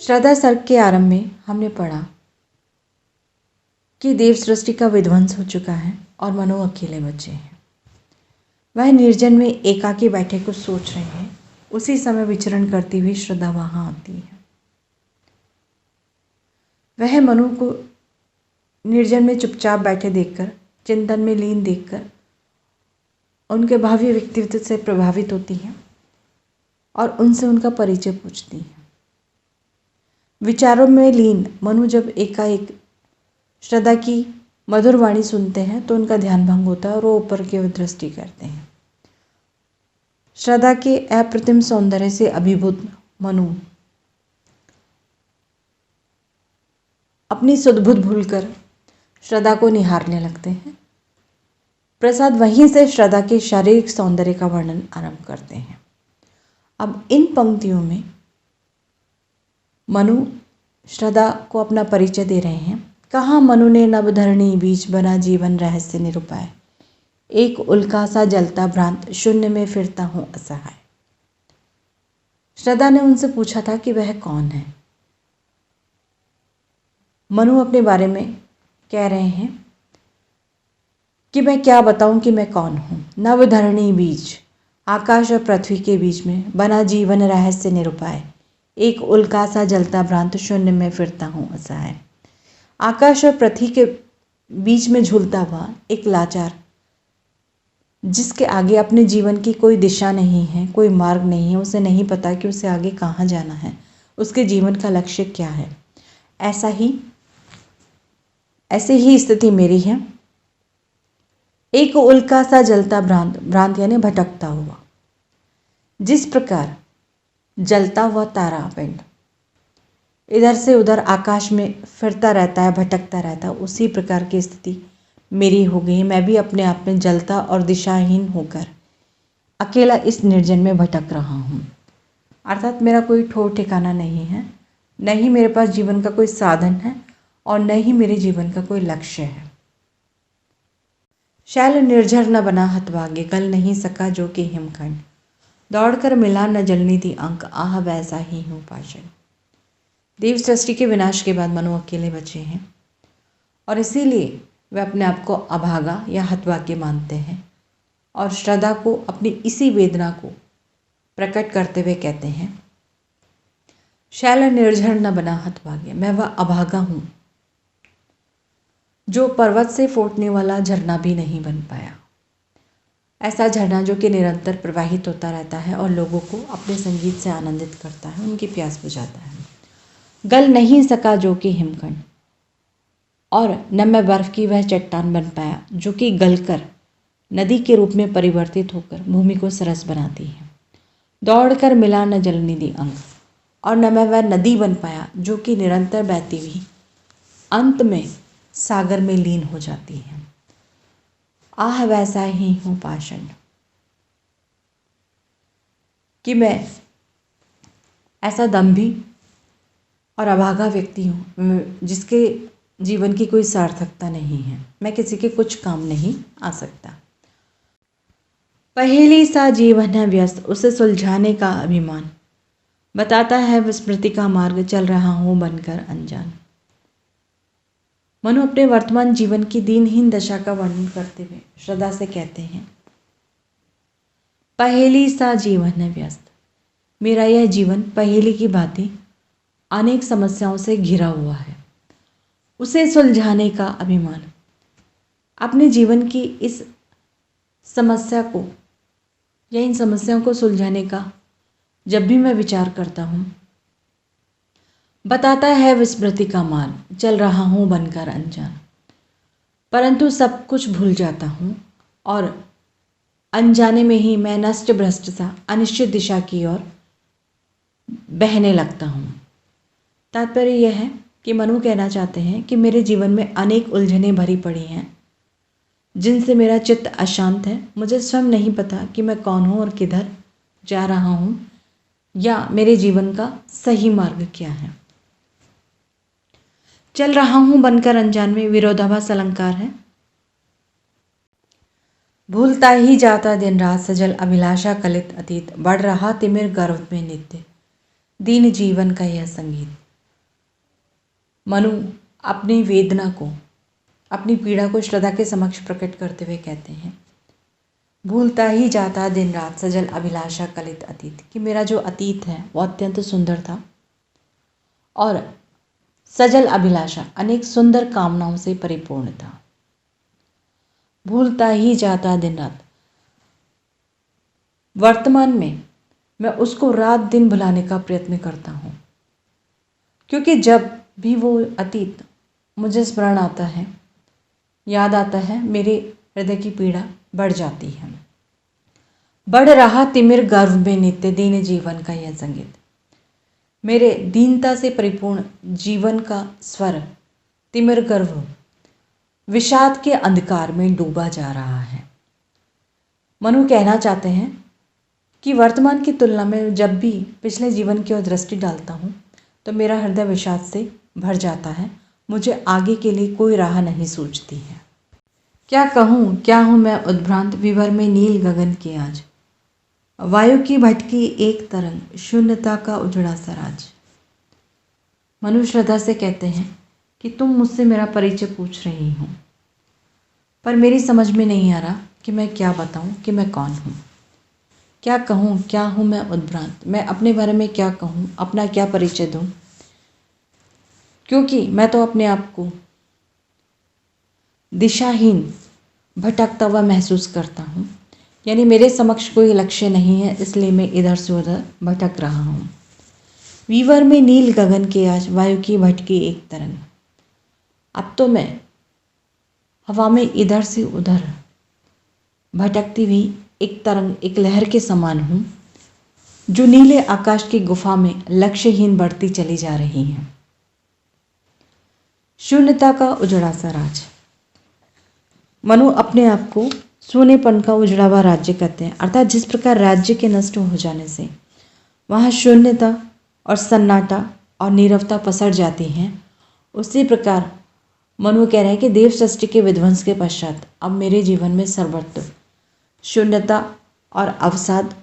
श्रद्धा सर्ग के आरंभ में हमने पढ़ा कि देव सृष्टि का विध्वंस हो चुका है और मनु अकेले बचे हैं। वह निर्जन में एकाकी बैठे कुछ सोच रहे हैं। उसी समय विचरण करती हुई श्रद्धा वहां आती है। वह मनु को निर्जन में चुपचाप बैठे देखकर, चिंतन में लीन देखकर उनके भावी व्यक्तित्व से प्रभावित होती है और उनसे उनका परिचय पूछती है। विचारों में लीन मनु जब एकाएक श्रद्धा की मधुर वाणी सुनते हैं तो उनका ध्यान भंग होता है और वो ऊपर की ओर दृष्टि करते हैं। श्रद्धा के अप्रतिम सौंदर्य से अभिभूत मनु अपनी सुध-बुध भूलकर श्रद्धा को निहारने लगते हैं। प्रसाद वहीं से श्रद्धा के शारीरिक सौंदर्य का वर्णन आरंभ करते हैं। अब इन पंक्तियों में मनु श्रद्धा को अपना परिचय दे रहे हैं। कहाँ मनु ने नवधरणी बीच बना जीवन रहस्य निरूपाय, एक उल्का सा जलता भ्रांत शून्य में फिरता हूँ असहाय। श्रद्धा ने उनसे पूछा था कि वह कौन है। मनु अपने बारे में कह रहे हैं कि मैं क्या बताऊं कि मैं कौन हूँ। नवधरणी बीच, आकाश और पृथ्वी के बीच में बना जीवन रहस्य निरूपाय, एक उल्का सा जलता भ्रांत शून्य में फिरता हूँ असहाय। आकाश और पृथ्वी के बीच में झूलता हुआ एक लाचार, जिसके आगे अपने जीवन की कोई दिशा नहीं है, कोई मार्ग नहीं है, उसे नहीं पता कि उसे आगे कहाँ जाना है, उसके जीवन का लक्ष्य क्या है। ऐसे ही स्थिति मेरी है। एक उल्का सा जलता भ्रांत, भ्रांत यानी भटकता हुआ। जिस प्रकार जलता हुआ तारा पिंड इधर से उधर आकाश में फिरता रहता है, भटकता रहता है, उसी प्रकार की स्थिति मेरी हो गई। मैं भी अपने आप में जलता और दिशाहीन होकर अकेला इस निर्जन में भटक रहा हूँ। अर्थात मेरा कोई ठौर ठिकाना नहीं है, न ही मेरे पास जीवन का कोई साधन है और न ही मेरे जीवन का कोई लक्ष्य है। शैल निर्झर न बना हतभाग्य, गल नहीं सका जो कि हिमखंड, दौड़कर मिला न जलनिधि अंक, आह वैसा ही हूँ पाषाण। देव सृष्टि के विनाश के बाद मनु अकेले बचे हैं और इसीलिए वे अपने आप को अभागा या हतभाग्य मानते हैं और श्रद्धा को अपनी इसी वेदना को प्रकट करते हुए कहते हैं, शैल निर्झर न बना हतभाग्य, मैं वह अभागा हूँ जो पर्वत से फूटने वाला झरना भी नहीं बन पाया। ऐसा झरना जो कि निरंतर प्रवाहित होता रहता है और लोगों को अपने संगीत से आनंदित करता है, उनकी प्यास बुझाता है। गल नहीं सका जो कि हिमखंड, और न मैं बर्फ की वह चट्टान बन पाया जो कि गलकर नदी के रूप में परिवर्तित होकर भूमि को सरस बनाती है। दौड़कर मिला न जलनिधि अंग, और न मैं वह नदी बन पाया जो कि निरंतर बहती हुई अंत में सागर में लीन हो जाती है। आह वैसा ही हूँ पाषाण, कि मैं ऐसा दंभी और अभागा व्यक्ति हूँ जिसके जीवन की कोई सार्थकता नहीं है। मैं किसी के कुछ काम नहीं आ सकता। पहेली सा जीवन है व्यस्त, उसे सुलझाने का अभिमान, बताता है विस्मृति का मार्ग, चल रहा हूँ बनकर अनजान। मनु अपने वर्तमान जीवन की दीनहीन दशा का वर्णन करते हुए श्रद्धा से कहते हैं, पहेली सा जीवन है व्यस्त, मेरा यह जीवन पहेली की भांति अनेक समस्याओं से घिरा हुआ है, उसे सुलझाने का अभिमान। अपने जीवन की इस समस्या को या इन समस्याओं को सुलझाने का जब भी मैं विचार करता हूँ, बताता है विस्मृति का मार्ग, चल रहा हूँ बनकर अनजान। परंतु सब कुछ भूल जाता हूँ और अनजाने में ही मैं नष्ट भ्रष्ट सा अनिश्चित दिशा की ओर बहने लगता हूँ। तात्पर्य यह है कि मनु कहना चाहते हैं कि मेरे जीवन में अनेक उलझनें भरी पड़ी हैं जिनसे मेरा चित्त अशांत है। मुझे स्वयं नहीं पता कि मैं कौन हूँ और किधर जा रहा हूँ या मेरे जीवन का सही मार्ग क्या है। चल रहा हूँ बनकर अनजान में विरोधाभास अलंकार है। भूलता ही जाता दिन रात, सजल अभिलाषा कलित अतीत, बढ़ रहा तिमिर गर्भ में नित्य, दीन जीवन का यह संगीत। मनु अपनी वेदना को, अपनी पीड़ा को श्रद्धा के समक्ष प्रकट करते हुए कहते हैं, भूलता ही जाता दिन रात सजल अभिलाषा कलित अतीत, कि मेरा जो अतीत है वो अत्यंत सुंदर था और सजल अभिलाषा अनेक सुंदर कामनाओं से परिपूर्ण था। भूलता ही जाता दिन रात, वर्तमान में मैं उसको रात दिन भुलाने का प्रयत्न करता हूँ, क्योंकि जब भी वो अतीत मुझे स्मरण आता है, याद आता है, मेरे हृदय की पीड़ा बढ़ जाती है। बढ़ रहा तिमिर गर्भ में नित्य दीन जीवन का यह संगीत, मेरे दीनता से परिपूर्ण जीवन का स्वर तिमिर गर्भ विषाद के अंधकार में डूबा जा रहा है। मनु कहना चाहते हैं कि वर्तमान की तुलना में जब भी पिछले जीवन की ओर दृष्टि डालता हूँ तो मेरा हृदय विषाद से भर जाता है, मुझे आगे के लिए कोई राह नहीं सूझती है। क्या कहूँ, क्या हूँ मैं उद्भ्रांत विवर में नील गगन के आज, वायु की भटकी एक तरंग शून्यता का उजड़ा सा राज। मनु श्रद्धा से कहते हैं कि तुम मुझसे मेरा परिचय पूछ रही हो, पर मेरी समझ में नहीं आ रहा कि मैं क्या बताऊं कि मैं कौन हूँ। क्या कहूँ, क्या हूँ मैं उद्भ्रांत, मैं अपने बारे में क्या कहूँ, अपना क्या परिचय दूँ, क्योंकि मैं तो अपने आप को दिशाहीन भटकता हुआ महसूस करता हूँ। यानी मेरे समक्ष कोई लक्ष्य नहीं है, इसलिए मैं इधर से उधर भटक रहा हूँ। वीवर में नील गगन के आज, वायु की भटकी एक तरंग। अब तो मैं हवा में इधर से उधर भटकती हुई एक तरंग, एक लहर के समान हूँ, जो नीले आकाश की गुफा में लक्ष्यहीन बढ़ती चली जा रही है। शून्यता का उजड़ा सा राज। मनु अपने आप को सोनेपन का उजड़ा हुआ राज्य कहते हैं, अर्थात जिस प्रकार राज्य के नष्ट हो जाने से वहाँ शून्यता और सन्नाटा और नीरवता पसर जाती हैं, उसी प्रकार मनु कह रहे हैं कि देव सृष्टि के विध्वंस के पश्चात अब मेरे जीवन में सर्वत्र शून्यता और अवसाद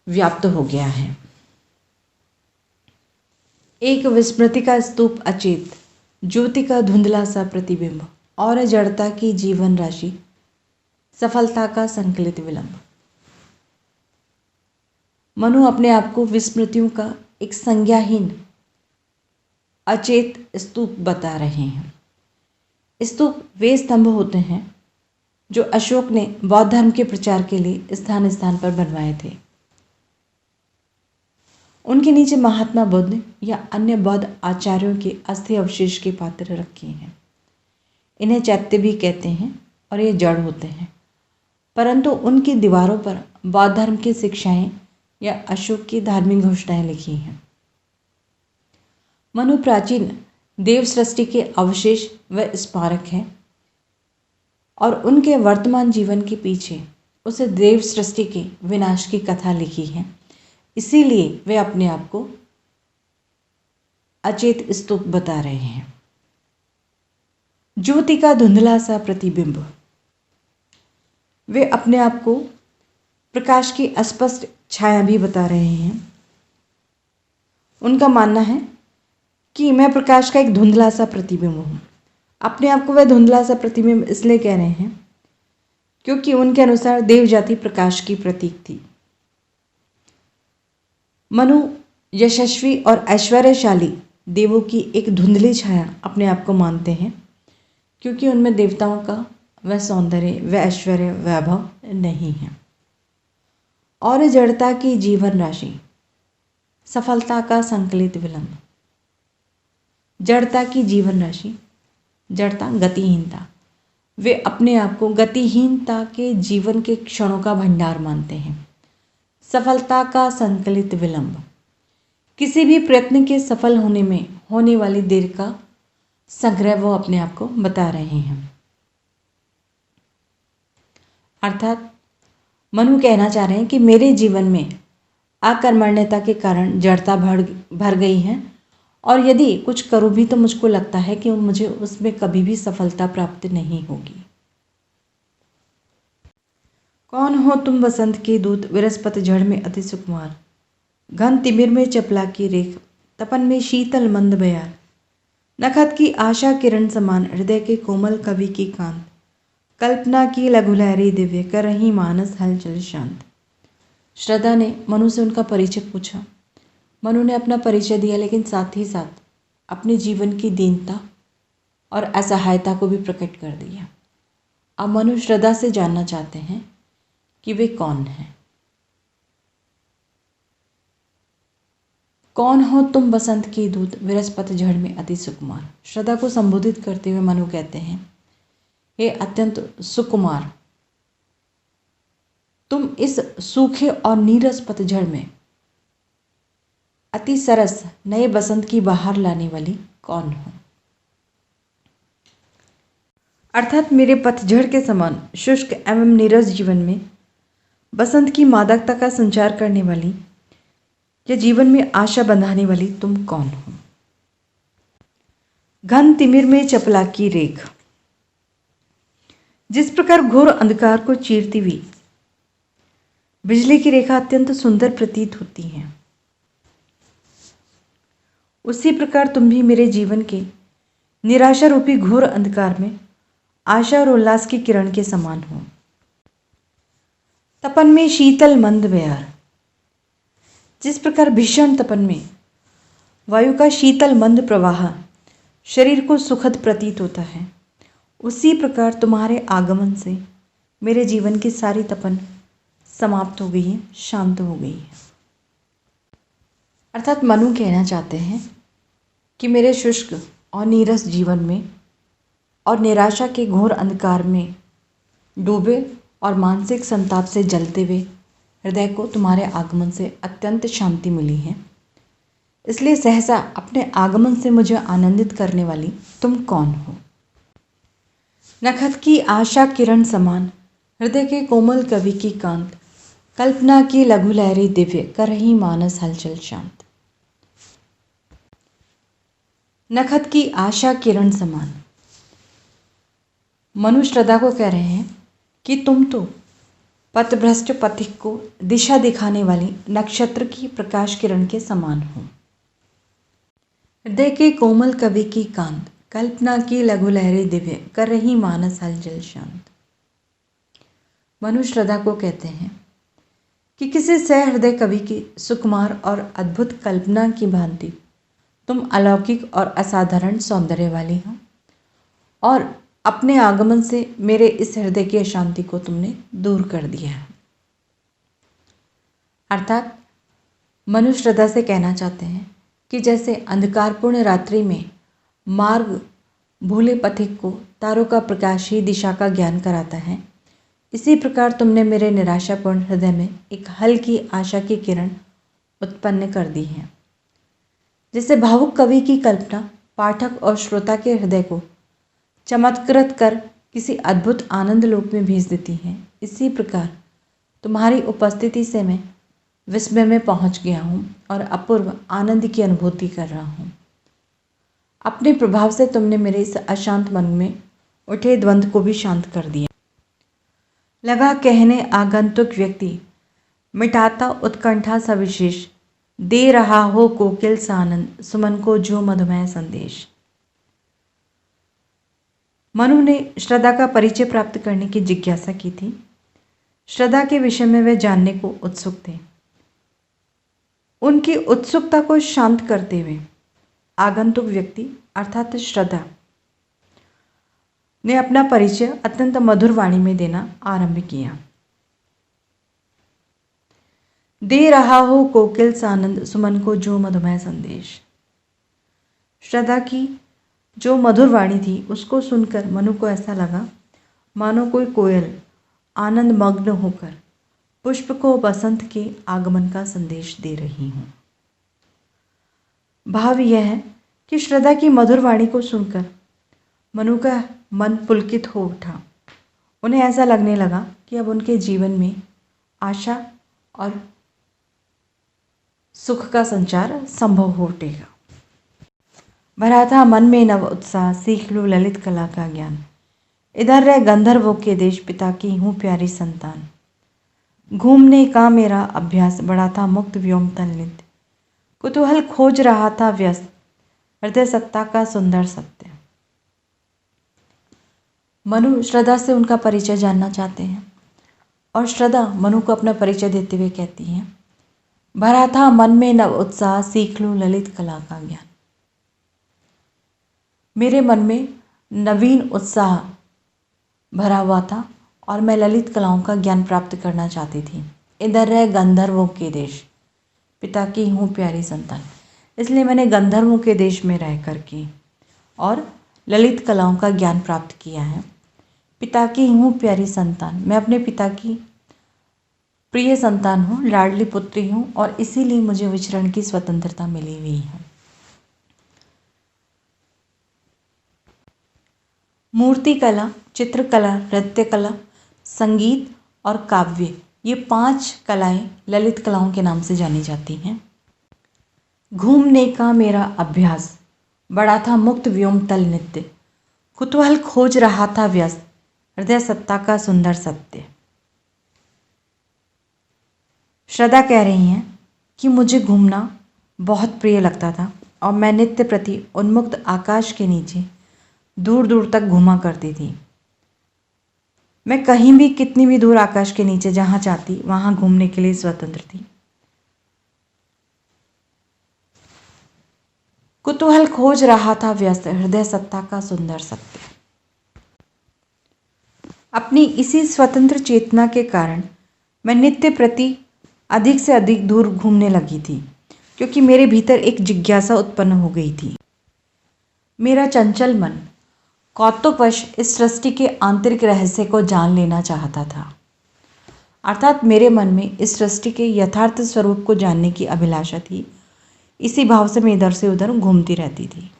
व्याप्त हो गया है। एक विस्मृति का स्तूप अचेत, ज्योति का धुंधला सा प्रतिबिंब और जड़ता की जीवन राशि, सफलता का संकलित विलंब। मनु अपने आप को विस्मृतियों का एक संज्ञाहीन अचेत स्तूप बता रहे हैं। स्तूप वे स्तंभ होते हैं जो अशोक ने बौद्ध धर्म के प्रचार के लिए स्थान स्थान पर बनवाए थे। उनके नीचे महात्मा बुद्ध या अन्य बौद्ध आचार्यों के अस्थि अवशेष के पात्र रखे हैं। इन्हें चैत्य भी कहते हैं और ये जड़ होते हैं, परंतु उनकी दीवारों पर बौद्ध धर्म की शिक्षाएं या अशोक की धार्मिक घोषणाएं लिखी हैं। मनु प्राचीन देव सृष्टि के अवशेष व स्मारक हैं और उनके वर्तमान जीवन के पीछे उस देव सृष्टि के विनाश की कथा लिखी है। इसीलिए वे अपने आप को अचेत स्तूप बता रहे हैं। ज्योति का धुंधला सा प्रतिबिंब, वे अपने आप को प्रकाश की अस्पष्ट छाया भी बता रहे हैं। उनका मानना है कि मैं प्रकाश का एक धुंधला सा प्रतिबिंब हूँ। अपने आप को वह धुंधला सा प्रतिबिंब इसलिए कह रहे हैं क्योंकि उनके अनुसार देव जाति प्रकाश की प्रतीक थी। मनु यशस्वी और ऐश्वर्यशाली देवों की एक धुंधली छाया अपने आप को मानते हैं, क्योंकि उनमें देवताओं का वह सौंदर्य, वह ऐश्वर्य, वैभव नहीं है। और जड़ता की जीवन राशि, सफलता का संकलित विलंब। जड़ता की जीवन राशि, जड़ता गतिहीनता, वे अपने आप को गतिहीनता के जीवन के क्षणों का भंडार मानते हैं। सफलता का संकलित विलंब, किसी भी प्रयत्न के सफल होने में होने वाली देर का संग्रह वो अपने आप को बता रहे हैं। अर्थात मनु कहना चाह रहे हैं कि मेरे जीवन में अकर्मण्यता के कारण जड़ता भर गई है और यदि कुछ करूँ भी तो मुझको लगता है कि मुझे उसमें कभी भी सफलता प्राप्त नहीं होगी। कौन हो तुम बसंत के दूत, विरस पतझड़ में अति सुकुमार, घन तिमिर में चपला की रेख, तपन में शीतल मंद बयार, नखत की आशा किरण समान हृदय के कोमल कवि की कांत, कल्पना की लघुलहरी दिव्य कर रही मानस हलचल शांत। श्रद्धा ने मनु से उनका परिचय पूछा। मनु ने अपना परिचय दिया, लेकिन साथ ही साथ अपने जीवन की दीनता और असहायता को भी प्रकट कर दिया। अब मनु श्रद्धा से जानना चाहते हैं कि वे कौन हैं। कौन हो तुम बसंत की दूत, विरस पतझड़ में अति सुकुमार। श्रद्धा को संबोधित करते हुए मनु कहते हैं, हे अत्यंत सुकुमार, तुम इस सूखे और नीरस पतझड़ में अति सरस नए बसंत की बहार लाने वाली कौन हो। अर्थात मेरे पतझड़ के समान शुष्क एवं नीरस जीवन में बसंत की मादकता का संचार करने वाली या जीवन में आशा बंधाने वाली तुम कौन हो। घन तिमिर में चपला की रेख, जिस प्रकार घोर अंधकार को चीरती हुई बिजली की रेखा अत्यंत सुंदर प्रतीत होती है, उसी प्रकार तुम भी मेरे जीवन के निराशा रूपी घोर अंधकार में आशा और उल्लास की किरण के समान हो। तपन में शीतल मंद बयार, जिस प्रकार भीषण तपन में वायु का शीतल मंद प्रवाह शरीर को सुखद प्रतीत होता है, उसी प्रकार तुम्हारे आगमन से मेरे जीवन की सारी तपन समाप्त हो गई है, शांत हो गई है। अर्थात मनु कहना चाहते हैं कि मेरे शुष्क और नीरस जीवन में और निराशा के घोर अंधकार में डूबे और मानसिक संताप से जलते हुए हृदय को तुम्हारे आगमन से अत्यंत शांति मिली है। इसलिए सहसा अपने आगमन से मुझे आनंदित करने वाली तुम कौन हो। नखत की आशा किरण समान हृदय के कोमल कवि की कांत, कल्पना की लघु लहरी दिव्य कर रही मानस हलचल शांत। नखत की आशा किरण समान, मनु श्रद्धा को कह रहे हैं कि तुम तो पथभ्रष्ट पथिक को दिशा दिखाने वाली नक्षत्र की प्रकाश किरण के समान हो। हृदय के कोमल कवि की कांत, कल्पना की लघु लहरी दिव्य कर रही मानस हलचल शांत। मनु श्रद्धा को कहते हैं कि किसी सहृदय कवि की सुकुमार और अद्भुत कल्पना की भांति तुम अलौकिक और असाधारण सौंदर्य वाली हो और अपने आगमन से मेरे इस हृदय की अशांति को तुमने दूर कर दिया है। अर्थात मनु श्रद्धा से कहना चाहते हैं कि जैसे अंधकारपूर्ण रात्रि में मार्ग भूले पथिक को तारों का प्रकाश ही दिशा का ज्ञान कराता है, इसी प्रकार तुमने मेरे निराशापूर्ण हृदय में एक हल्की आशा की किरण उत्पन्न कर दी है। जैसे भावुक कवि की कल्पना पाठक और श्रोता के हृदय को चमत्कृत कर किसी अद्भुत आनंद लोक में भेज देती है, इसी प्रकार तुम्हारी उपस्थिति से मैं विस्मय में पहुंच गया हूँ और अपूर्व आनंद की अनुभूति कर रहा हूँ। अपने प्रभाव से तुमने मेरे इस अशांत मन में उठे द्वंद्व को भी शांत कर दिया। लगा कहने आगंतुक व्यक्ति, मिटाता उत्कंठा सविशेष, दे रहा हो कोकिल सा आनंद सुमन को जो मधुमेह संदेश। मनु ने श्रद्धा का परिचय प्राप्त करने की जिज्ञासा की थी। श्रद्धा के विषय में वे जानने को उत्सुक थे। उनकी उत्सुकता को शांत करते हुए आगंतुक व्यक्ति अर्थात श्रद्धा ने अपना परिचय अत्यंत मधुर वाणी में देना आरंभ किया। दे रहा हो कोकिल सा आनंद सुमन को जो मधुमेह संदेश। श्रद्धा की जो मधुर वाणी थी उसको सुनकर मनु को ऐसा लगा मानो कोई कोयल आनंद मग्न होकर पुष्प को बसंत के आगमन का संदेश दे रही हूँ। भाव यह है कि श्रद्धा की मधुर वाणी को सुनकर मनु का मन पुलकित हो उठा। उन्हें ऐसा लगने लगा कि अब उनके जीवन में आशा और सुख का संचार संभव हो उठेगा। भरा था मन में नव उत्साह, सीख लूँ ललित कला का ज्ञान। इधर रह गंधर्वों के देश, पिता की हूँ प्यारी संतान। घूमने का मेरा अभ्यास, बड़ा था मुक्त व्योम तन्नित। कुतूहल खोज रहा था व्यस्त, हृदय सत्ता का सुंदर सत्य। मनु श्रद्धा से उनका परिचय जानना चाहते हैं और श्रद्धा मनु को अपना परिचय देते हुए कहती हैं, भरा था मन में नव उत्साह, सीख लूं ललित कला का ज्ञान। मेरे मन में नवीन उत्साह भरा हुआ था और मैं ललित कलाओं का ज्ञान प्राप्त करना चाहती थी। इधर रह गंधर्वों के देश, पिता की हूँ प्यारी संतान। इसलिए मैंने गंधर्वों के देश में रह कर के और ललित कलाओं का ज्ञान प्राप्त किया है। पिता की हूँ प्यारी संतान, मैं अपने पिता की प्रिय संतान हूँ, लाडली पुत्री हूँ और इसीलिए मुझे विचरण की स्वतंत्रता मिली हुई है। मूर्ति कला, चित्रकला, नृत्य कला, संगीत और काव्य, ये 5 कलाएं ललित कलाओं के नाम से जानी जाती हैं। घूमने का मेरा अभ्यास, बड़ा था मुक्त व्योम तल नित्य, कुतूहल खोज रहा था व्यस्त, हृदय सत्ता का सुंदर सत्य। श्रद्धा कह रही हैं कि मुझे घूमना बहुत प्रिय लगता था और मैं नित्य प्रति उन्मुक्त आकाश के नीचे दूर दूर तक घूमा करती थी। मैं कहीं भी कितनी भी दूर आकाश के नीचे जहाँ चाहती वहाँ घूमने के लिए स्वतंत्र थी। कुतूहल खोज रहा था व्यस्त, हृदय सत्ता का सुंदर सत्य। अपनी इसी स्वतंत्र चेतना के कारण मैं नित्य प्रति अधिक से अधिक दूर घूमने लगी थी, क्योंकि मेरे भीतर एक जिज्ञासा उत्पन्न हो गई थी। मेरा चंचल मन कौतुकवश इस सृष्टि के आंतरिक रहस्य को जान लेना चाहता था। अर्थात मेरे मन में इस सृष्टि के यथार्थ स्वरूप को जानने की अभिलाषा थी। इसी भाव से मैं इधर से उधर घूमती रहती थी।